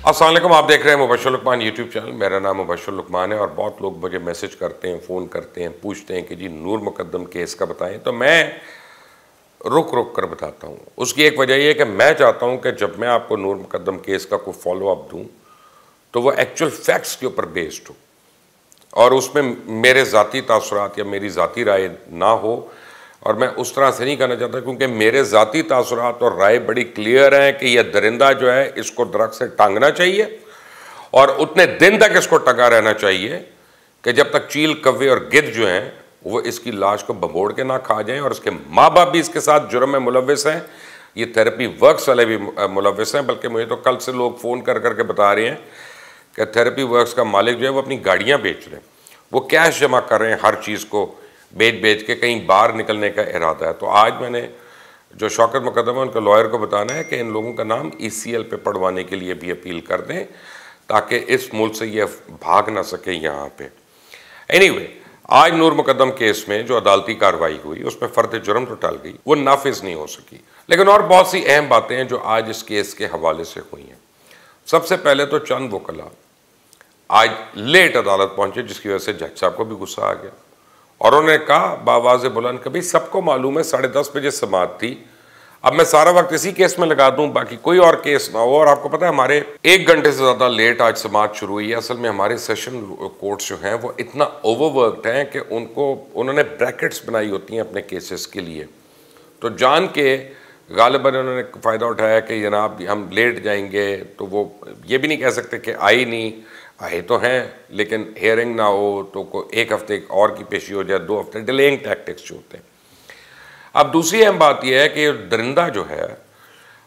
अस्सलाम वालेकुम, आप देख रहे हैं मुबश्शिर लुकमान यूट्यूब चैनल। मेरा नाम मुबश्शिर लुकमान है और बहुत लोग मुझे मैसेज करते हैं, फ़ोन करते हैं, पूछते हैं कि जी नूर मुकद्दम केस का बताएं। तो मैं रुक रुक कर बताता हूँ। उसकी एक वजह यह है कि मैं चाहता हूँ कि जब मैं आपको नूर मुकद्दम केस का कोई फॉलो अप दूँ तो वो एक्चुअल फैक्ट्स के ऊपर बेस्ड हो और उसमें मेरे ज़ाती तासुरात या मेरी ज़ाती राय ना हो। और मैं उस तरह से नहीं करना चाहता क्योंकि मेरे ज़ाती तासुरात और राय बड़ी क्लियर हैं कि यह दरिंदा जो है इसको दरख्त से टांगना चाहिए और उतने दिन तक इसको टंगा रहना चाहिए कि जब तक चील, कव्वे और गिद्ध जो हैं वो इसकी लाश को बमोड़ के ना खा जाएं। और इसके माँ बाप भी इसके साथ जुर्म में मुलव्विस हैं, ये थेरेपी वर्क्स वाले भी मुलव्विस हैं। बल्कि मुझे तो कल से लोग फ़ोन कर करके बता रहे हैं कि थेरेपी वर्क्स का मालिक जो है वो अपनी गाड़ियाँ बेच रहे हैं, वो कैश जमा कर रहे हैं, हर चीज़ को बेच के कहीं बाहर निकलने का इरादा है। तो आज मैंने जो शौकत मुकद्दम है उनके लॉयर को बताना है कि इन लोगों का नाम ECL पे पढ़वाने के लिए भी अपील कर दें ताकि इस मुल्क से ये भाग ना सके यहाँ पे। एनीवे, आज नूर मुकद्दम केस में जो अदालती कार्रवाई हुई उसमें फ़र्द जुर्म तो टल गई, वो नाफिज नहीं हो सकी। लेकिन और बहुत सी अहम बातें हैं जो आज इस केस के हवाले से हुई हैं। सबसे पहले तो चंद वकला आज लेट अदालत पहुंचे जिसकी वजह से जज साहब को भी गुस्सा आ गया और उन्होंने कहा बावाज़ बुलंद कि भाई सबको मालूम है 10:30 बजे समाअत थी, अब मैं सारा वक्त इसी केस में लगा दूं, बाकी कोई और केस ना हो। और आपको पता है हमारे 1 घंटे से ज़्यादा लेट आज समाअत शुरू हुई है। असल में हमारे सेशन कोर्ट्स जो हैं वो इतना ओवरवर्कड हैं कि उन्होंने ब्रैकेट्स बनाई होती हैं अपने केसेस के लिए, तो जान के गालिबन उन्होंने फ़ायदा उठाया कि जनाब हम लेट जाएंगे, तो वो ये भी नहीं कह सकते कि आए तो हैं लेकिन हेयरिंग ना हो तो को 1 हफ्ते और की पेशी हो जाए, 2 हफ्ते डिलेइंग टैक्टिक्स जो होते हैं। अब दूसरी अहम बात यह है कि दरिंदा जो है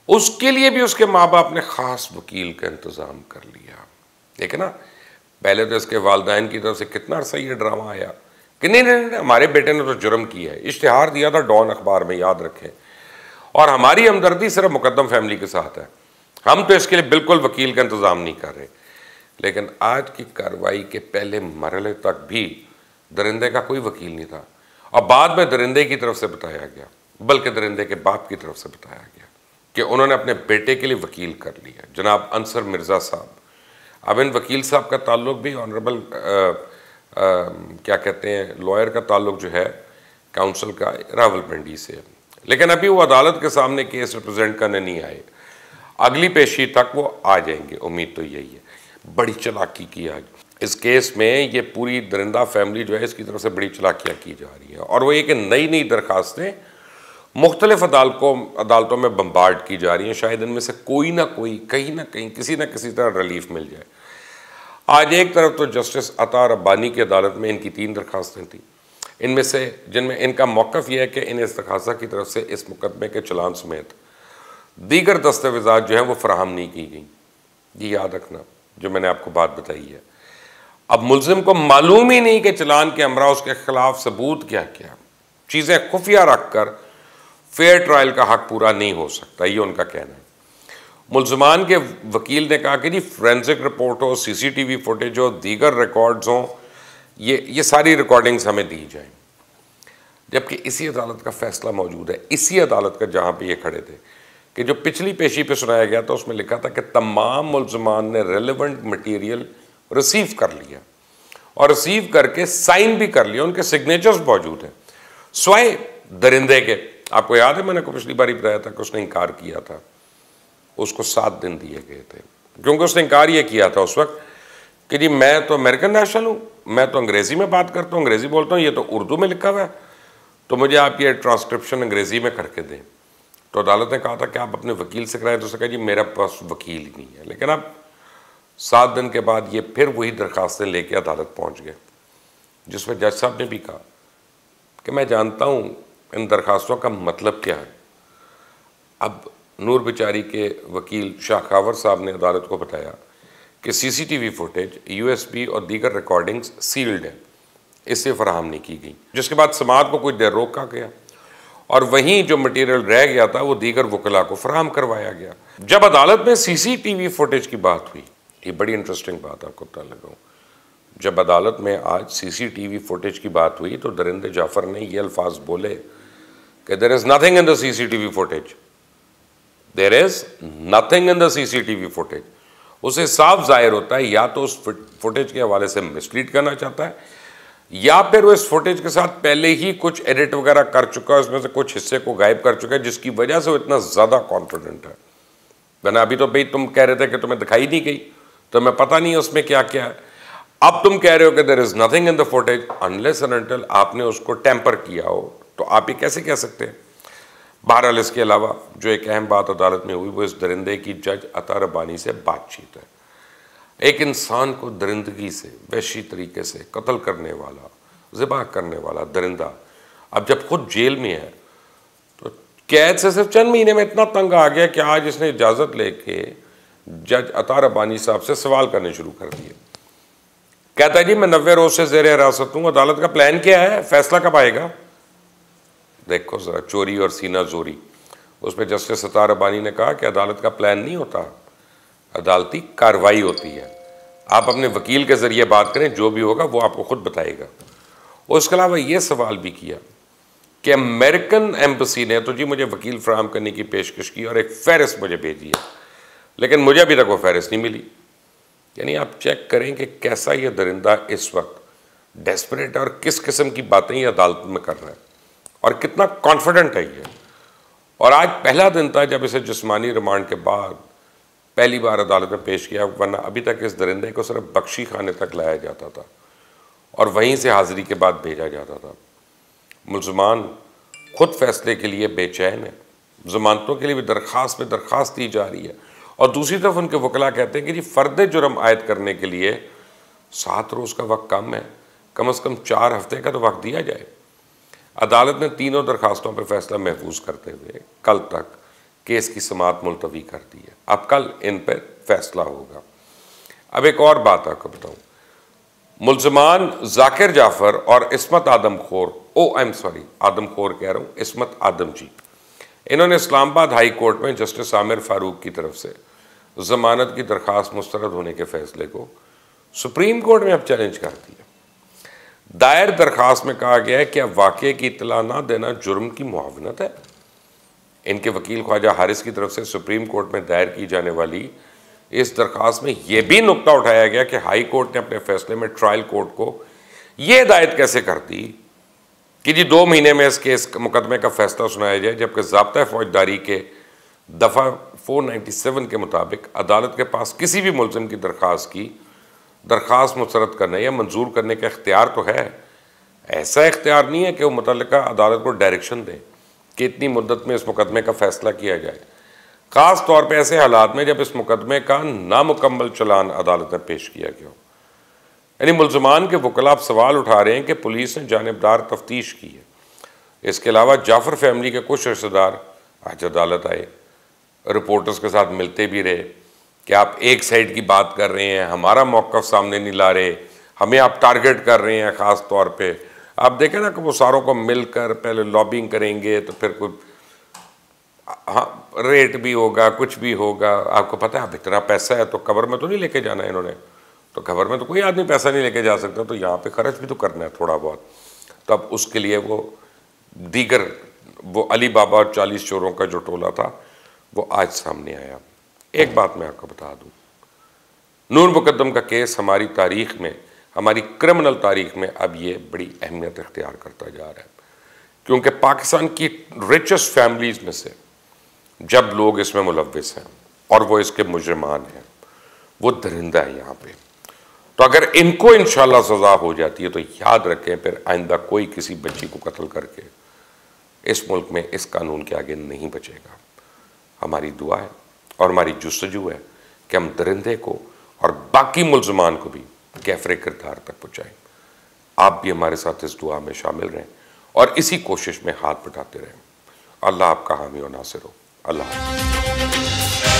उसके लिए भी उसके माँ बाप ने ख़ास वकील का इंतज़ाम कर लिया। देखे ना, पहले तो इसके वालिदैन की तरफ से कितना अर्सा ये ड्रामा आया कि नहीं हमारे बेटे ने तो जुर्म किया है, इश्तिहार दिया था डॉन अखबार में, याद रखें, और हमारी हमदर्दी सिर्फ मुकद्दम फैमिली के साथ है, हम तो इसके लिए बिल्कुल वकील का इंतज़ाम नहीं कर रहे। लेकिन आज की कार्रवाई के पहले मरहले तक भी दरिंदे का कोई वकील नहीं था और बाद में दरिंदे की तरफ से बताया गया, बल्कि दरिंदे के बाप की तरफ से बताया गया कि उन्होंने अपने बेटे के लिए वकील कर लिया, जनाब अंसर मिर्ज़ा साहब। अब इन वकील साहब का ताल्लुक भी ऑनरेबल क्या कहते हैं लॉयर का ताल्लुक जो है काउंसिल का रावलपिंडी से है, लेकिन अभी वो अदालत के सामने केस रिप्रेजेंट करने नहीं आए, अगली पेशी तक वो आ जाएंगे, उम्मीद तो यही है। बड़ी चालाकी की आज इस केस में, ये पूरी दरिंदा फैमिली जो है इसकी तरफ से बड़ी चालाकियाँ की जा रही है और वो ये कि नई दरखास्तें मुख्तलिफ अदालतों में बम्बार्ड की जा रही हैं, शायद इनमें से कोई ना कोई कहीं ना कहीं किसी न किसी तरह रिलीफ मिल जाए। आज एक तरफ तो जस्टिस अता रब्बानी की अदालत में इनकी 3 दरखास्तें थी, इनमें से जिनमें इनका मौक़िफ़ यह है कि इन इस्तग़ासा की तरफ से इस मुकदमे के चलान समेत दीगर दस्तावेज़ात जो हैं वो फराहम नहीं की गई। ये याद रखना जो मैंने आपको बात बताई है। अब मुल्ज़िम को मालूम ही नहीं कि चलान के हमरा उसके खिलाफ सबूत क्या क्या, चीज़ें खुफिया रख कर फेयर ट्रायल का हक पूरा नहीं हो सकता, ये उनका कहना है। मुल्ज़िमान के वकील ने कहा कि जी फोरेंसिक रिपोर्ट हो, CCTV फुटेज हो, दीगर रिकॉर्ड्स हों, ये सारी रिकॉर्डिंग्स हमें दी जाएं। जबकि इसी अदालत का फैसला मौजूद है, इसी अदालत का जहाँ पे ये खड़े थे, कि जो पिछली पेशी पे सुनाया गया था उसमें लिखा था कि तमाम मुल्ज़िमान ने रेलेवेंट मटीरियल रिसीव कर लिया और रिसीव करके साइन भी कर लिया, उनके सिग्नेचर्स मौजूद हैं स्वाय दरिंदे के। आपको याद है मैंने को पिछली बार ही बताया था कि उसने इनकार किया था, उसको 7 दिन दिए गए थे क्योंकि उसने इनकार ये किया था उस वक्त कि जी मैं तो अमेरिकन नेशनल हूँ, मैं तो अंग्रेज़ी में बात करता हूँ, अंग्रेज़ी बोलता हूँ, ये तो उर्दू में लिखा हुआ है, तो मुझे आप ये ट्रांसक्रिप्शन अंग्रेज़ी में करके दें। तो अदालत ने कहा था कि आप अपने वकील से कराएं, तो उसने कहा जी मेरा पास वकील ही नहीं है। लेकिन अब 7 दिन के बाद ये फिर वही दरखास्तें लेके अदालत पहुंच गए, जिसमें जज साहब ने भी कहा कि मैं जानता हूं इन दरखास्तों का मतलब क्या है। अब नूर बेचारी के वकील शाखावर साहब ने अदालत को बताया कि CCTV फुटेज, USB और दीगर रिकॉर्डिंग्स सील्ड है, इससे फराहम नहीं की गई, जिसके बाद समाअत को कुछ देर रोका गया और वहीं जो मटेरियल रह गया था वो दीगर वकला को फराहम करवाया गया। जब अदालत में CCTV फुटेज की बात हुई, ये बड़ी इंटरेस्टिंग बात आपको बता लगा, जब अदालत में आज CCTV फुटेज की बात हुई तो दरिंदे जाफर ने ये अल्फाज बोले कि there is nothing in the CCTV footage, there is nothing in the CCTV footage. उसे साफ जाहिर होता है या तो उस फुटेज के हवाले से मिसलीड करना चाहता है, या फिर वो इस फुटेज के साथ पहले ही कुछ एडिट वगैरह कर चुका है, उसमें से कुछ हिस्से को गायब कर चुका है, जिसकी वजह से वो इतना ज़्यादा कॉन्फिडेंट है। वरना अभी तो भाई तुम कह रहे थे कि तुम्हें दिखाई नहीं गई, तुम्हें पता नहीं उसमें क्या क्या है। अब तुम कह रहे हो कि there is nothing in the footage unless and until आपने उसको टेम्पर किया हो, तो आप ये कैसे कह सकते हैं। बहरहाल इसके अलावा जो एक अहम बात अदालत में हुई वो इस दरिंदे की जज अता रब्बानी से बातचीत है। एक इंसान को दरिंदगी से, वहशी तरीके से कत्ल करने वाला, ज़िबा करने वाला दरिंदा अब जब खुद जेल में है तो कैद से सिर्फ चंद महीने में इतना तंग आ गया कि आज इसने इजाज़त लेके जज अता रब्बानी साहब से सवाल करने शुरू कर दिए। कहता है जी मैं 90 रोज़ से ज़ेर हिरासत हूँ, अदालत का प्लान क्या है, फैसला कब आएगा। देखो ज़रा चोरी और सीना जोरी। उस पर जस्टिस अता रब्बानी ने कहा कि अदालत का प्लान नहीं होता, अदालती कार्रवाई होती है। आप अपने वकील के ज़रिए बात करें, जो भी होगा वो आपको खुद बताएगा। उसके अलावा ये सवाल भी किया कि अमेरिकन एम्बेसी ने तो जी मुझे वकील फराहम करने की पेशकश की और एक फहरिस्त मुझे भेजी है, लेकिन मुझे अभी तक वो फहरिस्त नहीं मिली। यानी आप चेक करें कि कैसा ये दरिंदा इस वक्त डेस्परेट और किस किस्म की बातें ये अदालत में कर रहा है और कितना कॉन्फिडेंट है ये। और आज पहला दिन था जब इसे जिस्मानी रिमांड के बाद पहली बार अदालत में पेश किया, वरना अभी तक इस दरिंदे को सिर्फ बख्शी खाने तक लाया जाता था और वहीं से हाजिरी के बाद भेजा जाता था। मुल्ज़मान खुद फैसले के लिए बेचैन है, ज़मानतों के लिए भी दरख्वास्त पे दरख्वास्त दी जा रही है, और दूसरी तरफ उनके वकला कहते हैं कि जी फ़र्द जुर्म आयद करने के लिए 7 रोज़ का वक्त कम से कम 4 हफ्ते का तो वक्त दिया जाए। अदालत ने तीनों दरख्वास्तों पर फैसला महफूज करते हुए कल तक केस की समाअत मुलतवी कर दी है। अब कल इन पर फैसला होगा। अब एक और बात आपको बताऊं, मुल्ज़मान जाकिर जाफ़र और इस्मत आदमखोर, आदमखोर कह रहा हूँ, इस्मत आदम जी, इन्होंने इस्लामाबाद हाई कोर्ट में जस्टिस आमिर फारूक की तरफ से ज़मानत की दरख्वास्त मुस्तरद होने के फैसले को सुप्रीम कोर्ट में अब चैलेंज कर दिया। दायर दरख्वास्त में कहा गया है कि अब वाक़े की इत्तला ना देना जुर्म की मुआवनत है। इनके वकील ख्वाजा हारिस की तरफ से सुप्रीम कोर्ट में दायर की जाने वाली इस दरख्वास्त में यह भी नुक्ता उठाया गया कि हाई कोर्ट ने अपने फैसले में ट्रायल कोर्ट को यह हिदायत कैसे कर दी कि जी 2 महीने में इस केस मुकदमे का फैसला सुनाया जाए, जबकि ज़ाब्ता फौजदारी के दफ़ा 497 के मुताबिक अदालत के पास किसी भी मुल्ज़िम की दरख्वास्त मुस्तरद करने या मंजूर करने का इख्तियार तो है। ऐसा इख्तियार नहीं है कि वो मुतल्लिका अदालत को डायरेक्शन दें कि इतनी मुद्दत में इस मुकदमे का फैसला किया जाए, ख़ास तौर पे ऐसे हालात में जब इस मुकदमे का नामुकम्मल चलान अदालत में पेश किया गया हो। यानी मुल्ज़मान के वकला सवाल उठा रहे हैं कि पुलिस ने जानिबदार तफ्तीश की है। इसके अलावा जाफ़र फैमिली के कुछ रिश्तेदार आज अदालत आए, रिपोर्टर्स के साथ मिलते भी रहे कि आप एक साइड की बात कर रहे हैं, हमारा मौक़िफ़ सामने नहीं ला रहे, हमें आप टारगेट कर रहे हैं। ख़ास तौर पे आप देखें ना कि वो सारों को मिलकर पहले लॉबिंग करेंगे तो फिर कुछ रेट भी होगा, कुछ भी होगा। आपको पता है अब इतना पैसा है तो कब्र में तो नहीं लेके जाना है इन्होंने, तो कब्र में तो कोई आदमी पैसा नहीं लेके जा सकता, तो यहाँ पे खर्च भी तो करना है थोड़ा बहुत। तो अब उसके लिए वो अली बाबा और 40 चोरों का जो टोला था वो आज सामने आया। एक बात मैं आपको बता दूं, नूर मुकद्दम का केस हमारी तारीख में, हमारी क्रिमिनल तारीख में अब ये बड़ी अहमियत इख्तियार करता जा रहा है, क्योंकि पाकिस्तान की रिचेस्ट फैमिलीज़ में से जब लोग इसमें मुलव्विस हैं और वो इसके मुजरमान हैं, वो दरिंदा है यहाँ पे। तो अगर इनको इंशाल्लाह सज़ा हो जाती है तो याद रखें फिर आइंदा कोई किसी बच्ची को कत्ल करके इस मुल्क में इस कानून के आगे नहीं बचेगा। हमारी दुआ है और हमारी जुस्तजू है कि हम दरिंदे को और बाकी मुल्ज़मान को भी कैफरे किरदार तक पहुँचाएँ। आप भी हमारे साथ इस दुआ में शामिल रहें और इसी कोशिश में हाथ बटाते रहें। अल्लाह आपका हामी और नासिर हो। अल्लाह।